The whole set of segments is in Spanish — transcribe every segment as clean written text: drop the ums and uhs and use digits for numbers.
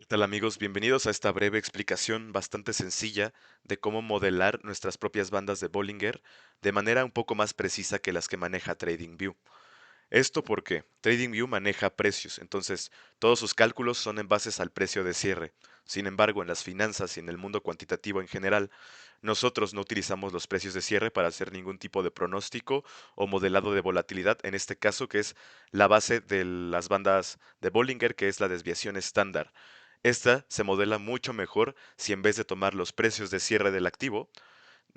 ¿Qué tal amigos? Bienvenidos a esta breve explicación bastante sencilla de cómo modelar nuestras propias bandas de Bollinger de manera un poco más precisa que las que maneja TradingView. Esto porque TradingView maneja precios, entonces todos sus cálculos son en bases al precio de cierre. Sin embargo, en las finanzas y en el mundo cuantitativo en general, nosotros no utilizamos los precios de cierre para hacer ningún tipo de pronóstico o modelado de volatilidad, en este caso que es la base de las bandas de Bollinger, que es la desviación estándar. Esta se modela mucho mejor si en vez de tomar los precios de cierre del activo,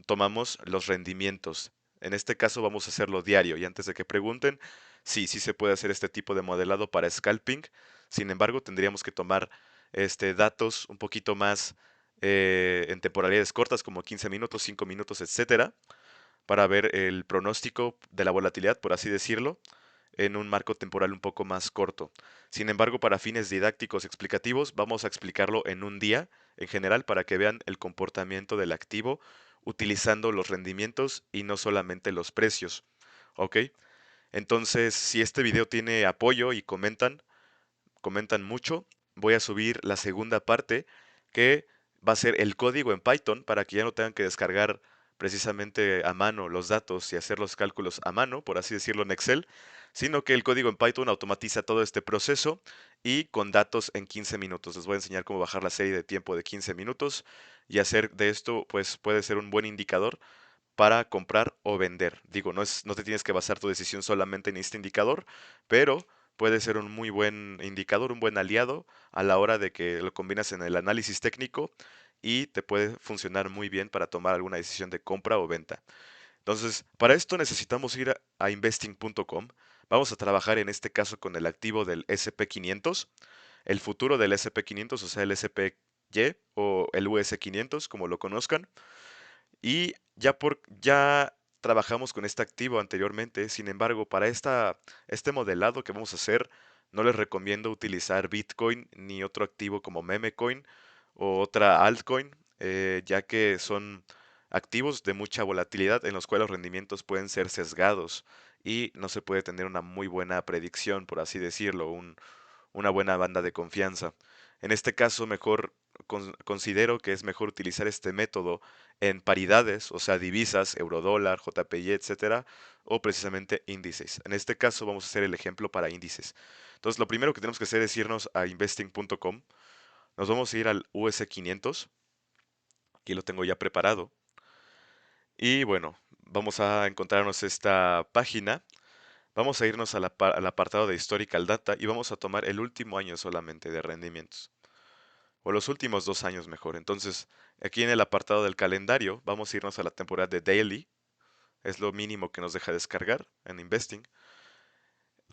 tomamos los rendimientos. En este caso vamos a hacerlo diario y antes de que pregunten, sí se puede hacer este tipo de modelado para scalping. Sin embargo, tendríamos que tomar datos un poquito más en temporalidades cortas como 15 minutos, 5 minutos, etcétera, para ver el pronóstico de la volatilidad, por así decirlo, en un marco temporal un poco más corto. Sin embargo, para fines didácticos explicativos, vamos a explicarlo en un día en general para que vean el comportamiento del activo utilizando los rendimientos y no solamente los precios. ¿Ok? Entonces, si este video tiene apoyo y comentan mucho, voy a subir la segunda parte que va a ser el código en Python para que ya no tengan que descargar precisamente a mano los datos y hacer los cálculos a mano, por así decirlo, en Excel, sino que el código en Python automatiza todo este proceso y con datos en 15 minutos. Les voy a enseñar cómo bajar la serie de tiempo de 15 minutos y hacer de esto, pues puede ser un buen indicador para comprar o vender. Digo, no te tienes que basar tu decisión solamente en este indicador, pero puede ser un muy buen indicador, un buen aliado a la hora de que lo combinas en el análisis técnico y te puede funcionar muy bien para tomar alguna decisión de compra o venta. Entonces, para esto necesitamos ir a investing.com. Vamos a trabajar en este caso con el activo del SP500, el futuro del SP500, o sea, el SPY o el US500, como lo conozcan. Y ya trabajamos con este activo anteriormente, sin embargo, para este modelado que vamos a hacer, no les recomiendo utilizar Bitcoin ni otro activo como Memecoin o otra altcoin, ya que son activos de mucha volatilidad en los cuales los rendimientos pueden ser sesgados y no se puede tener una muy buena predicción, por así decirlo, una buena banda de confianza. En este caso, mejor considero que es mejor utilizar este método en paridades, o sea, divisas, eurodólar, JPY, etcétera, o precisamente índices. En este caso vamos a hacer el ejemplo para índices. Entonces, lo primero que tenemos que hacer es irnos a investing.com. Nos vamos a ir al US500. Aquí lo tengo ya preparado. Y bueno, vamos a encontrarnos esta página. Vamos a irnos a al apartado de Historical Data y vamos a tomar el último año solamente de rendimientos, o los últimos 2 años mejor. Entonces, aquí en el apartado del calendario, vamos a irnos a la temporada de Daily, es lo mínimo que nos deja descargar en Investing.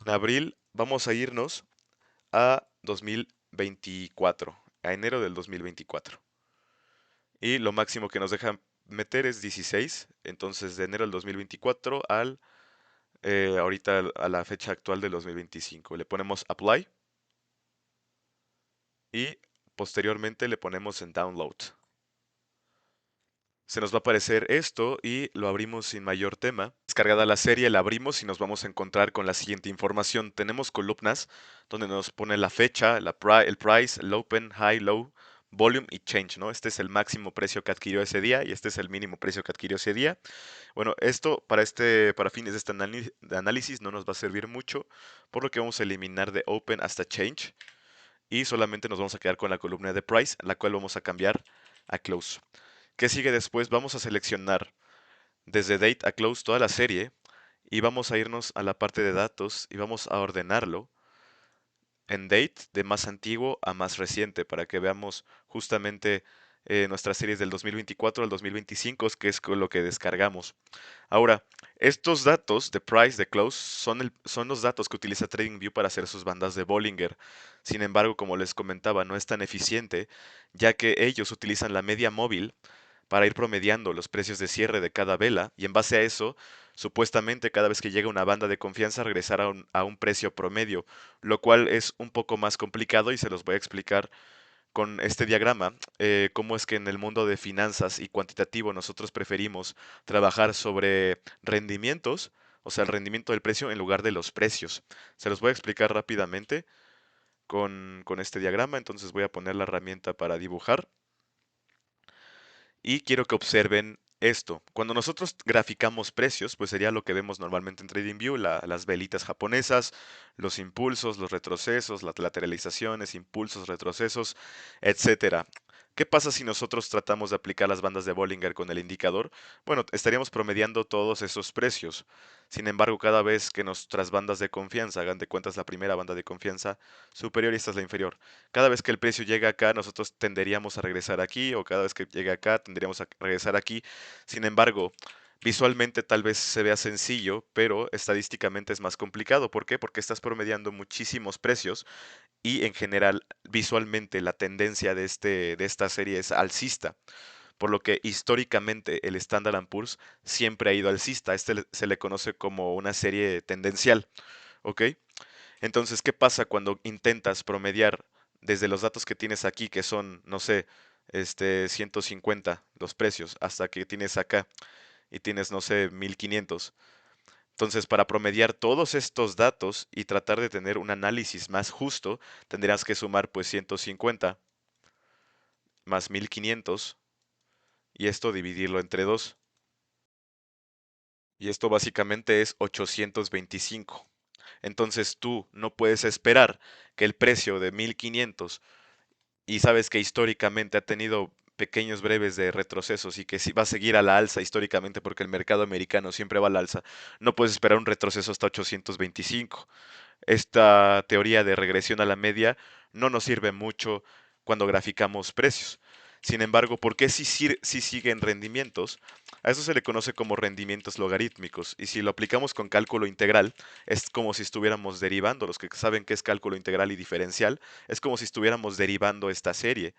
En abril vamos a irnos a 2024, a enero del 2024. Y lo máximo que nos deja meter es 16, entonces de enero del 2024 al ahorita a la fecha actual del 2025. Le ponemos Apply y posteriormente le ponemos en Download. Se nos va a aparecer esto y lo abrimos sin mayor tema. Descargada la serie, la abrimos y nos vamos a encontrar con la siguiente información. Tenemos columnas donde nos pone la fecha, el price, el open, high, low, volume y change, ¿no? Este es el máximo precio que adquirió ese día y este es el mínimo precio que adquirió ese día. Bueno, esto para fines de este de análisis no nos va a servir mucho, por lo que vamos a eliminar de open hasta change y solamente nos vamos a quedar con la columna de price, la cual vamos a cambiar a close. ¿Qué sigue después? Vamos a seleccionar desde date a close toda la serie y vamos a irnos a la parte de datos y vamos a ordenarlo en date de más antiguo a más reciente para que veamos justamente nuestras series del 2024 al 2025, que es con lo que descargamos. Ahora, estos datos de price, de close, son los datos que utiliza TradingView para hacer sus bandas de Bollinger. Sin embargo, como les comentaba, no es tan eficiente, ya que ellos utilizan la media móvil para ir promediando los precios de cierre de cada vela y en base a eso, supuestamente cada vez que llega una banda de confianza regresar a un precio promedio, lo cual es un poco más complicado y se los voy a explicar con este diagrama, cómo es que en el mundo de finanzas y cuantitativo nosotros preferimos trabajar sobre rendimientos, o sea, el rendimiento del precio en lugar de los precios. Se los voy a explicar rápidamente con este diagrama, entonces voy a poner la herramienta para dibujar y quiero que observen esto. Cuando nosotros graficamos precios, pues sería lo que vemos normalmente en TradingView, las velitas japonesas, los impulsos, los retrocesos, las lateralizaciones, impulsos, retrocesos, etcétera. ¿Qué pasa si nosotros tratamos de aplicar las bandas de Bollinger con el indicador? Bueno, estaríamos promediando todos esos precios. Sin embargo, cada vez que nuestras bandas de confianza, hagan de cuentas la primera banda de confianza superior y esta es la inferior, cada vez que el precio llega acá, nosotros tenderíamos a regresar aquí, o cada vez que llega acá, tendríamos a regresar aquí. Sin embargo, visualmente tal vez se vea sencillo, pero estadísticamente es más complicado. ¿Por qué? Porque estás promediando muchísimos precios y en general, visualmente, la tendencia de esta serie es alcista. Por lo que históricamente el Standard Poor's siempre ha ido alcista. Se le conoce como una serie tendencial. ¿Ok? Entonces, ¿qué pasa cuando intentas promediar desde los datos que tienes aquí, que son, no sé, 150 los precios, hasta que tienes acá y tienes, no sé, 1500? Entonces, para promediar todos estos datos y tratar de tener un análisis más justo, tendrías que sumar pues 150 más 1500 y esto dividirlo entre 2. Y esto básicamente es 825. Entonces tú no puedes esperar que el precio de 1500 y sabes que históricamente ha tenido pequeños breves de retrocesos y que si va a seguir a la alza históricamente porque el mercado americano siempre va al alza, no puedes esperar un retroceso hasta 825. Esta teoría de regresión a la media no nos sirve mucho cuando graficamos precios. Sin embargo, ¿por qué si siguen rendimientos? A eso se le conoce como rendimientos logarítmicos. Y si lo aplicamos con cálculo integral, es como si estuviéramos derivando. Los que saben qué es cálculo integral y diferencial, es como si estuviéramos derivando esta serie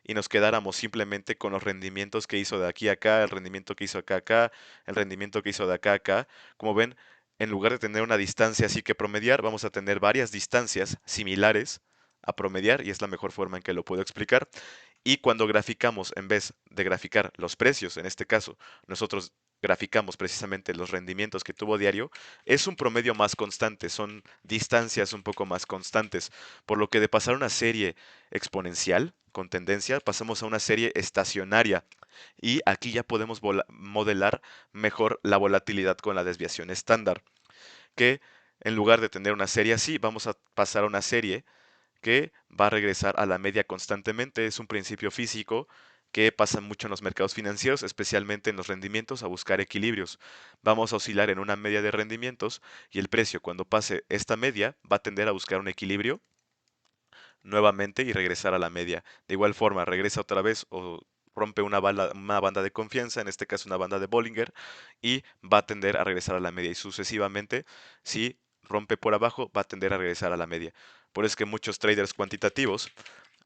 y nos quedáramos simplemente con los rendimientos que hizo de aquí a acá, el rendimiento que hizo acá a acá, el rendimiento que hizo de acá a acá. Como ven, en lugar de tener una distancia así que promediar, vamos a tener varias distancias similares a promediar y es la mejor forma en que lo puedo explicar. Y cuando graficamos, en vez de graficar los precios, en este caso, nosotros graficamos precisamente los rendimientos que tuvo diario, es un promedio más constante, son distancias un poco más constantes, por lo que de pasar una serie exponencial con tendencia, pasamos a una serie estacionaria y aquí ya podemos modelar mejor la volatilidad con la desviación estándar, que en lugar de tener una serie así, vamos a pasar a una serie que va a regresar a la media constantemente. Es un principio físico que pasa mucho en los mercados financieros, especialmente en los rendimientos, a buscar equilibrios. Vamos a oscilar en una media de rendimientos y el precio cuando pase esta media va a tender a buscar un equilibrio nuevamente y regresar a la media. De igual forma, regresa otra vez o rompe una banda de confianza, en este caso una banda de Bollinger, y va a tender a regresar a la media. Y sucesivamente, si rompe por abajo, va a tender a regresar a la media. Por eso es que muchos traders cuantitativos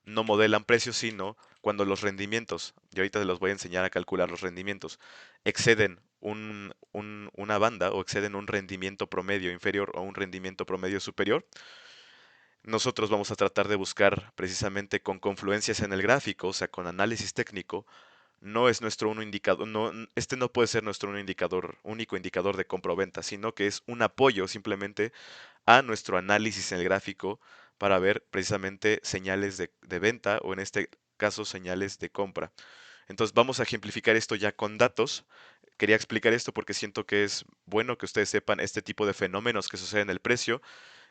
no modelan precios, sino cuando los rendimientos, y ahorita se los voy a enseñar a calcular los rendimientos, exceden una banda o exceden un rendimiento promedio inferior o un rendimiento promedio superior, nosotros vamos a tratar de buscar precisamente con confluencias en el gráfico, o sea, con análisis técnico, no es nuestro uno indicador, no, este no puede ser nuestro único indicador de compra o venta, sino que es un apoyo simplemente a nuestro análisis en el gráfico para ver precisamente señales de venta o en este caso señales de compra. Entonces vamos a ejemplificar esto ya con datos. Quería explicar esto porque siento que es bueno que ustedes sepan este tipo de fenómenos que suceden en el precio.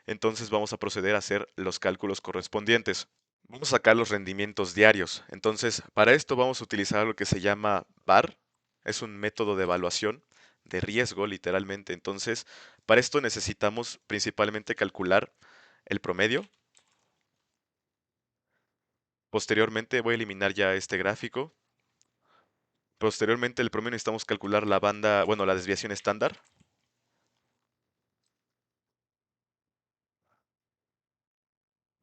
Entonces vamos a proceder a hacer los cálculos correspondientes. Vamos a sacar los rendimientos diarios. Entonces, para esto vamos a utilizar lo que se llama VAR. Es un método de evaluación de riesgo, literalmente. Entonces, para esto necesitamos principalmente calcular el promedio. Posteriormente voy a eliminar ya este gráfico. Posteriormente el promedio necesitamos calcular la banda, bueno, la desviación estándar.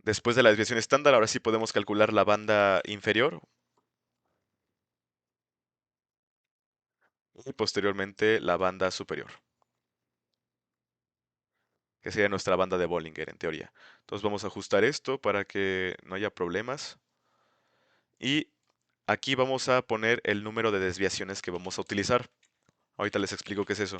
Después de la desviación estándar, ahora sí podemos calcular la banda inferior y posteriormente la banda superior, que sería nuestra banda de Bollinger en teoría. Entonces vamos a ajustar esto para que no haya problemas. Y aquí vamos a poner el número de desviaciones que vamos a utilizar. Ahorita les explico qué es eso.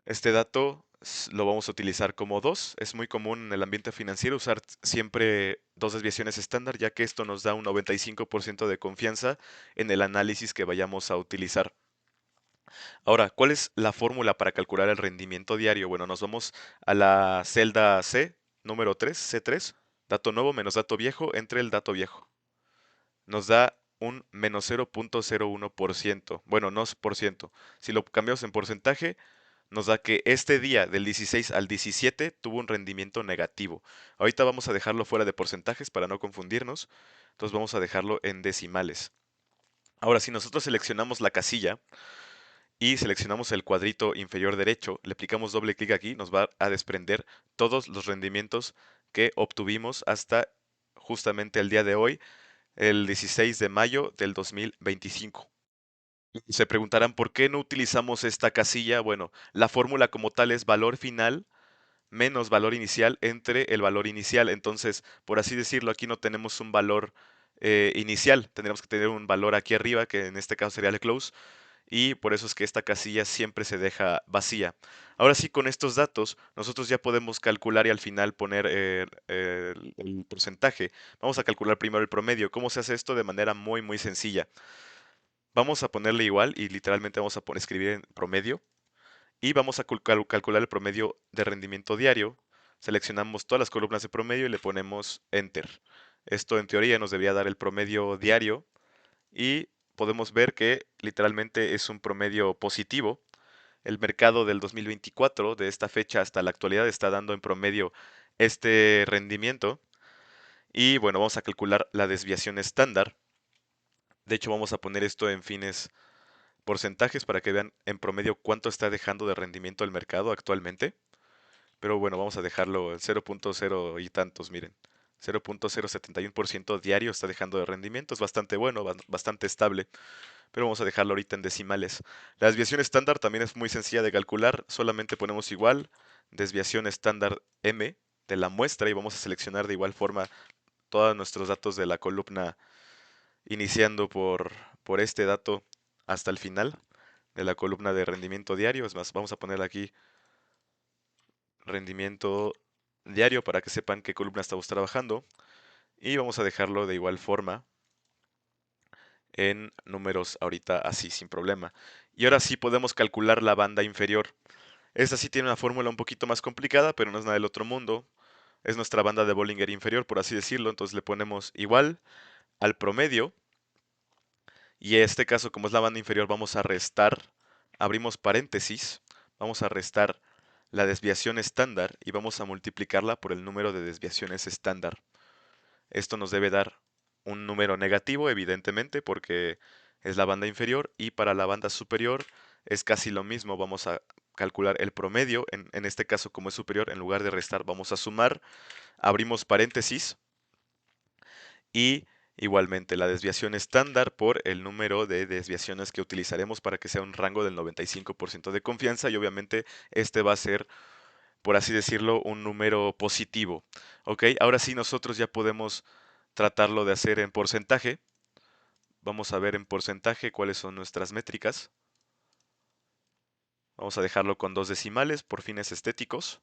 Este dato lo vamos a utilizar como 2. Es muy común en el ambiente financiero usar siempre dos desviaciones estándar, ya que esto nos da un 95% de confianza en el análisis que vayamos a utilizar. Ahora, ¿cuál es la fórmula para calcular el rendimiento diario? Bueno, nos vamos a la celda C, número 3, C3, dato nuevo menos dato viejo entre el dato viejo. Nos da un menos 0.01%. Bueno, no es por ciento. Si lo cambiamos en porcentaje, nos da que este día del 16 al 17 tuvo un rendimiento negativo. Ahorita vamos a dejarlo fuera de porcentajes para no confundirnos. Entonces vamos a dejarlo en decimales. Ahora, si nosotros seleccionamos la casilla y seleccionamos el cuadrito inferior derecho, le aplicamos doble clic aquí, nos va a desprender todos los rendimientos que obtuvimos hasta justamente el día de hoy, el 16 de mayo del 2025. Se preguntarán por qué no utilizamos esta casilla. Bueno, la fórmula como tal es valor final menos valor inicial entre el valor inicial. Entonces, por así decirlo, aquí no tenemos un valor inicial. Tendríamos que tener un valor aquí arriba, que en este caso sería el close. Y por eso es que esta casilla siempre se deja vacía. Ahora sí, con estos datos, nosotros ya podemos calcular y al final poner el porcentaje. Vamos a calcular primero el promedio. ¿Cómo se hace esto? De manera muy, muy sencilla. Vamos a ponerle igual y literalmente vamos a escribir en promedio y vamos a calcular el promedio de rendimiento diario. Seleccionamos todas las columnas de promedio y le ponemos Enter. Esto en teoría nos debería dar el promedio diario y podemos ver que literalmente es un promedio positivo. El mercado del 2024, de esta fecha hasta la actualidad, está dando en promedio este rendimiento. Y bueno, vamos a calcular la desviación estándar. De hecho, vamos a poner esto en fines porcentajes para que vean en promedio cuánto está dejando de rendimiento el mercado actualmente. Pero bueno, vamos a dejarlo en 0.0 y tantos, miren. 0.071% diario está dejando de rendimiento, es bastante bueno, bastante estable, pero vamos a dejarlo ahorita en decimales. La desviación estándar también es muy sencilla de calcular, solamente ponemos igual, desviación estándar M de la muestra y vamos a seleccionar de igual forma todos nuestros datos de la columna iniciando por este dato hasta el final de la columna de rendimiento diario. Es más, vamos a poner aquí rendimiento diario para que sepan qué columna estamos trabajando. Y vamos a dejarlo de igual forma en números ahorita así, sin problema. Y ahora sí podemos calcular la banda inferior. Esta sí tiene una fórmula un poquito más complicada, pero no es nada del otro mundo. Es nuestra banda de Bollinger inferior, por así decirlo. Entonces le ponemos igual al promedio. Y en este caso, como es la banda inferior, vamos a restar, abrimos paréntesis, vamos a restar la desviación estándar y vamos a multiplicarla por el número de desviaciones estándar. Esto nos debe dar un número negativo, evidentemente, porque es la banda inferior, y para la banda superior es casi lo mismo. Vamos a calcular el promedio, en este caso como es superior, en lugar de restar vamos a sumar, abrimos paréntesis y igualmente la desviación estándar por el número de desviaciones que utilizaremos para que sea un rango del 95% de confianza, y obviamente este va a ser, por así decirlo, un número positivo. Ok, ahora sí nosotros ya podemos tratarlo de hacer en porcentaje. Vamos a ver en porcentaje cuáles son nuestras métricas. Vamos a dejarlo con dos decimales por fines estéticos.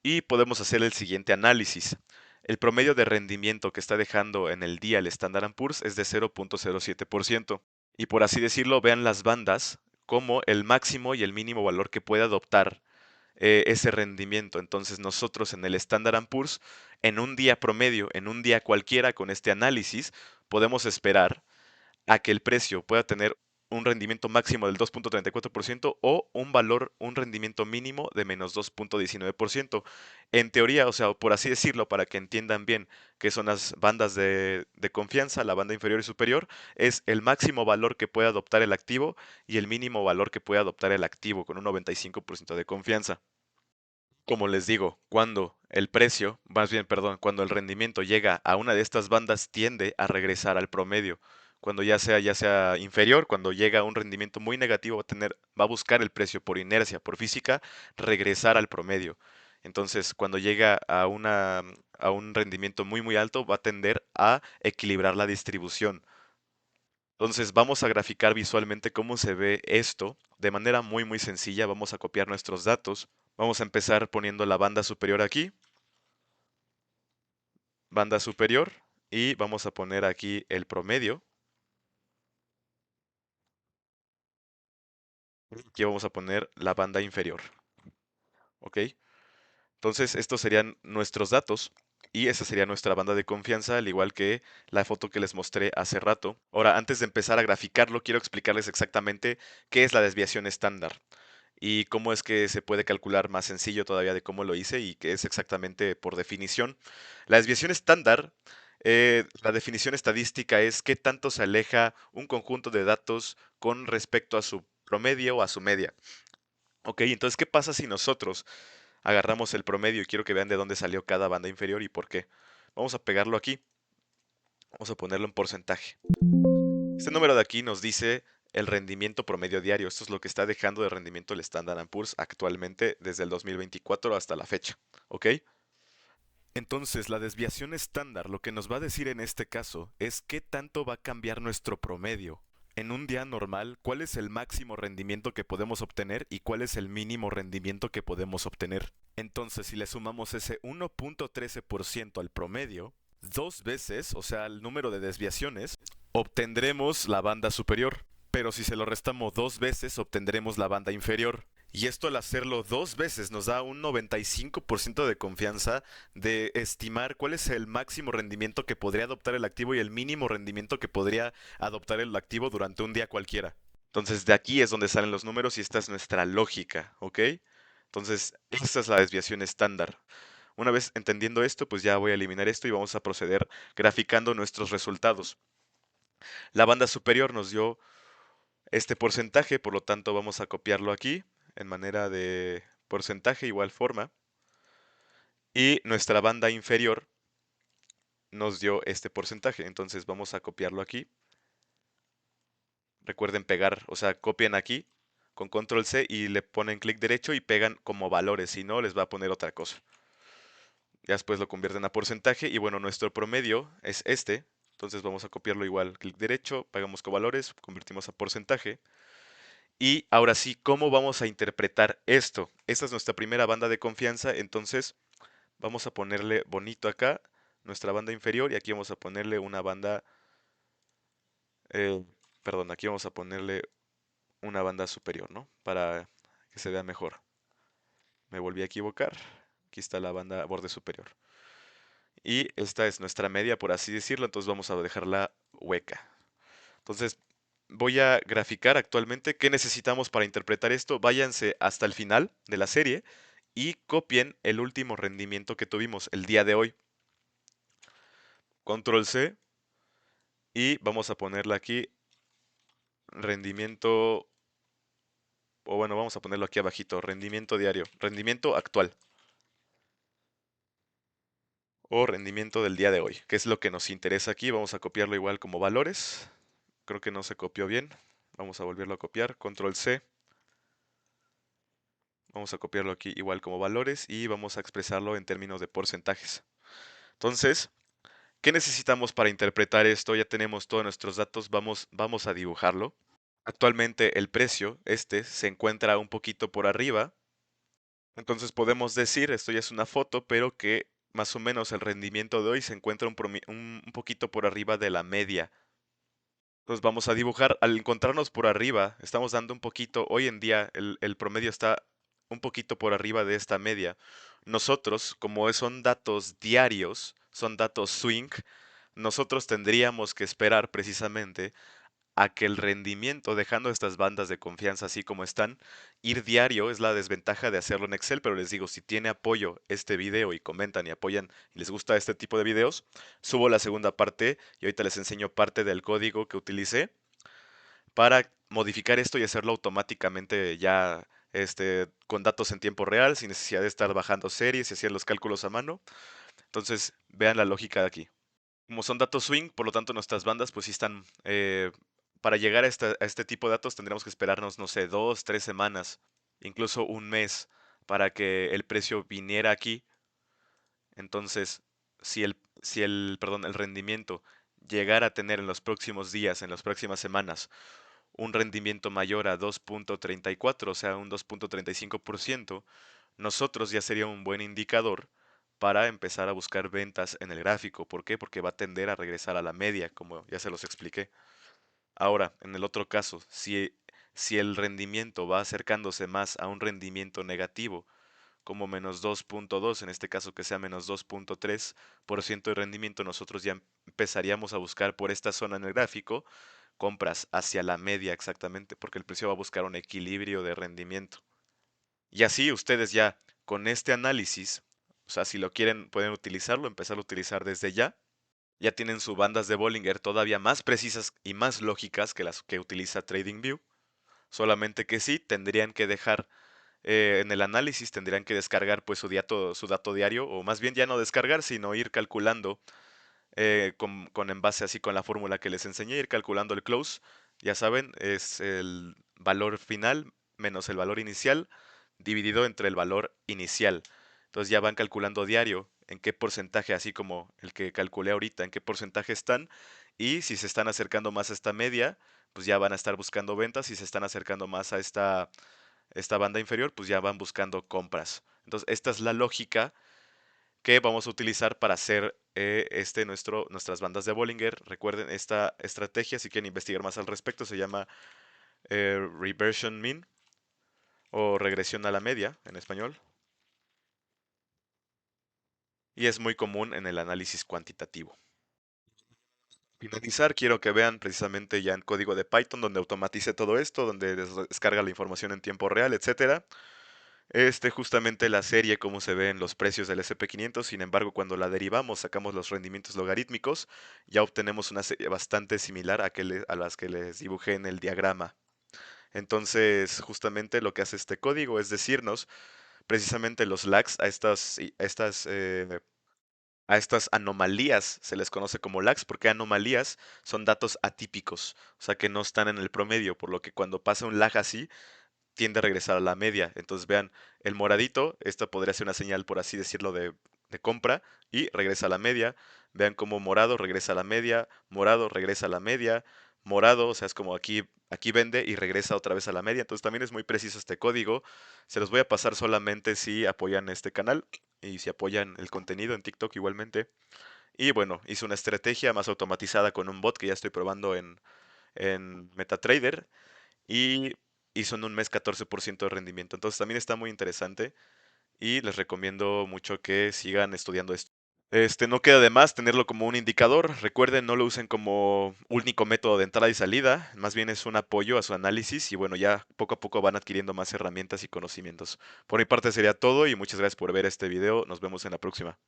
Y podemos hacer el siguiente análisis. El promedio de rendimiento que está dejando en el día el Standard & Poor's es de 0.07%. Y por así decirlo, vean las bandas como el máximo y el mínimo valor que puede adoptar ese rendimiento. Entonces nosotros en el Standard & Poor's, en un día promedio, en un día cualquiera con este análisis, podemos esperar a que el precio pueda tener un rendimiento máximo del 2.34% o un valor, un rendimiento mínimo de menos 2.19%. En teoría, o sea, por así decirlo, para que entiendan bien qué son las bandas de confianza, la banda inferior y superior, es el máximo valor que puede adoptar el activo y el mínimo valor que puede adoptar el activo con un 95% de confianza. Como les digo, cuando el precio, más bien, perdón, cuando el rendimiento llega a una de estas bandas tiende a regresar al promedio. Cuando ya sea inferior, cuando llega a un rendimiento muy negativo, va a buscar el precio por inercia, por física, regresar al promedio. Entonces, cuando llega a un rendimiento muy muy alto, va a tender a equilibrar la distribución. Entonces, vamos a graficar visualmente cómo se ve esto de manera muy muy sencilla. Vamos a copiar nuestros datos. Vamos a empezar poniendo la banda superior aquí, banda superior, y vamos a poner aquí el promedio. Aquí vamos a poner la banda inferior. ¿Ok? Entonces, estos serían nuestros datos y esa sería nuestra banda de confianza, al igual que la foto que les mostré hace rato. Ahora, antes de empezar a graficarlo, quiero explicarles exactamente qué es la desviación estándar y cómo es que se puede calcular más sencillo todavía de cómo lo hice y qué es exactamente por definición. La desviación estándar, la definición estadística es qué tanto se aleja un conjunto de datos con respecto a su promedio o a su media. Ok, entonces, ¿qué pasa si nosotros agarramos el promedio y quiero que vean de dónde salió cada banda inferior y por qué? Vamos a pegarlo aquí, vamos a ponerlo en porcentaje. Este número de aquí nos dice el rendimiento promedio diario. Esto es lo que está dejando de rendimiento el Standard Poor's actualmente desde el 2024 hasta la fecha. ¿Ok? Entonces, la desviación estándar lo que nos va a decir en este caso es qué tanto va a cambiar nuestro promedio. En un día normal, ¿cuál es el máximo rendimiento que podemos obtener y cuál es el mínimo rendimiento que podemos obtener? Entonces, si le sumamos ese 1.13% al promedio, dos veces, o sea, el número de desviaciones, obtendremos la banda superior. Pero si se lo restamos dos veces, obtendremos la banda inferior. Y esto al hacerlo dos veces nos da un 95% de confianza de estimar cuál es el máximo rendimiento que podría adoptar el activo y el mínimo rendimiento que podría adoptar el activo durante un día cualquiera. Entonces de aquí es donde salen los números y esta es nuestra lógica, ¿ok? Entonces esta es la desviación estándar. Una vez entendiendo esto, pues ya voy a eliminar esto y vamos a proceder graficando nuestros resultados. La banda superior nos dio este porcentaje, por lo tanto vamos a copiarlo aquí en manera de porcentaje igual forma. Y nuestra banda inferior nos dio este porcentaje, entonces vamos a copiarlo aquí. Recuerden pegar, o sea, copian aquí con control C y le ponen clic derecho y pegan como valores, si no les va a poner otra cosa. Ya después lo convierten a porcentaje y bueno, nuestro promedio es este, entonces vamos a copiarlo igual, clic derecho, pegamos con valores, convertimos a porcentaje. Y ahora sí, ¿cómo vamos a interpretar esto? Esta es nuestra primera banda de confianza, entonces vamos a ponerle bonito acá, nuestra banda inferior, y aquí vamos a ponerle una banda, eh, perdón, aquí vamos a ponerle una banda superior, ¿no? Para que se vea mejor. Me volví a equivocar. Aquí está la banda borde superior. Y esta es nuestra media, por así decirlo, entonces vamos a dejarla hueca. Entonces, voy a graficar actualmente qué necesitamos para interpretar esto. Váyanse hasta el final de la serie y copien el último rendimiento que tuvimos el día de hoy. Control C y vamos a ponerle aquí rendimiento, o bueno, vamos a ponerlo aquí abajito, rendimiento diario, rendimiento actual o rendimiento del día de hoy, que es lo que nos interesa aquí. Vamos a copiarlo igual como valores. Creo que no se copió bien. Vamos a volverlo a copiar, control C. Vamos a copiarlo aquí igual como valores y vamos a expresarlo en términos de porcentajes. Entonces, ¿qué necesitamos para interpretar esto? Ya tenemos todos nuestros datos, vamos a dibujarlo. Actualmente el precio, se encuentra un poquito por arriba. Entonces podemos decir, esto ya es una foto, pero que más o menos el rendimiento de hoy se encuentra un poquito por arriba de la media. Entonces vamos a dibujar, al encontrarnos por arriba, estamos dando un poquito, hoy en día el promedio está un poquito por arriba de esta media. Nosotros, como son datos diarios, son datos swing, nosotros tendríamos que esperar precisamente a que el rendimiento, dejando estas bandas de confianza así como están, ir diario es la desventaja de hacerlo en Excel, pero les digo, si tiene apoyo este video y comentan y apoyan y les gusta este tipo de videos, subo la segunda parte y ahorita les enseño parte del código que utilicé para modificar esto y hacerlo automáticamente ya con datos en tiempo real, sin necesidad de estar bajando series y hacer los cálculos a mano. Entonces, vean la lógica de aquí. Como son datos swing, por lo tanto nuestras bandas pues sí están, para llegar a este tipo de datos tendremos que esperarnos, no sé, 2, 3 semanas, incluso un mes, para que el precio viniera aquí. Entonces, el rendimiento llegara a tener en los próximos días, en las próximas semanas, un rendimiento mayor a 2.34, o sea, un 2.35%, nosotros ya sería un buen indicador para empezar a buscar ventas en el gráfico. ¿Por qué? Porque va a tender a regresar a la media, como ya se los expliqué. Ahora, en el otro caso, si el rendimiento va acercándose más a un rendimiento negativo, como menos 2.2, en este caso que sea menos 2.3% de rendimiento, nosotros ya empezaríamos a buscar por esta zona en el gráfico compras hacia la media exactamente, porque el precio va a buscar un equilibrio de rendimiento. Y así ustedes ya con este análisis, o sea, si lo quieren, pueden utilizarlo, empezar a utilizar desde ya. Ya tienen sus bandas de Bollinger todavía más precisas y más lógicas que las que utiliza TradingView. Solamente que sí, tendrían que dejar en el análisis, tendrían que descargar pues su dato diario, o más bien ya no descargar, sino ir calculando con en base así con la fórmula que les enseñé, ir calculando el close. Ya saben, es el valor final menos el valor inicial dividido entre el valor inicial. Entonces ya van calculando diario en qué porcentaje, así como el que calculé ahorita, en qué porcentaje están. Y si se están acercando más a esta media, pues ya van a estar buscando ventas. Si se están acercando más a esta banda inferior, pues ya van buscando compras. Entonces, esta es la lógica que vamos a utilizar para hacer nuestras bandas de Bollinger. Recuerden esta estrategia, si quieren investigar más al respecto, se llama Reversion Mean o regresión a la media en español. Y es muy común en el análisis cuantitativo. Finalizar, quiero que vean precisamente ya en código de Python donde automatice todo esto, donde descarga la información en tiempo real, etcétera. Justamente la serie, cómo se ven los precios del SP500, sin embargo, cuando la derivamos, sacamos los rendimientos logarítmicos, ya obtenemos una serie bastante similar a las que les dibujé en el diagrama. Entonces, justamente lo que hace este código es decirnos precisamente los lags a estas anomalías, se les conoce como lags, porque anomalías son datos atípicos, o sea que no están en el promedio, por lo que cuando pasa un lag así, tiende a regresar a la media. Entonces vean, el moradito, esta podría ser una señal, por así decirlo, de compra y regresa a la media. Vean cómo morado regresa a la media, morado regresa a la media, morado, o sea, es como aquí vende y regresa otra vez a la media. Entonces también es muy preciso este código. Se los voy a pasar solamente si apoyan este canal y si apoyan el contenido en TikTok igualmente. Y bueno, hice una estrategia más automatizada con un bot que ya estoy probando en MetaTrader y hizo en un mes 14% de rendimiento. Entonces también está muy interesante y les recomiendo mucho que sigan estudiando esto. No queda de más tenerlo como un indicador. Recuerden, no lo usen como único método de entrada y salida, más bien es un apoyo a su análisis y bueno, ya poco a poco van adquiriendo más herramientas y conocimientos. Por mi parte sería todo y muchas gracias por ver este video. Nos vemos en la próxima.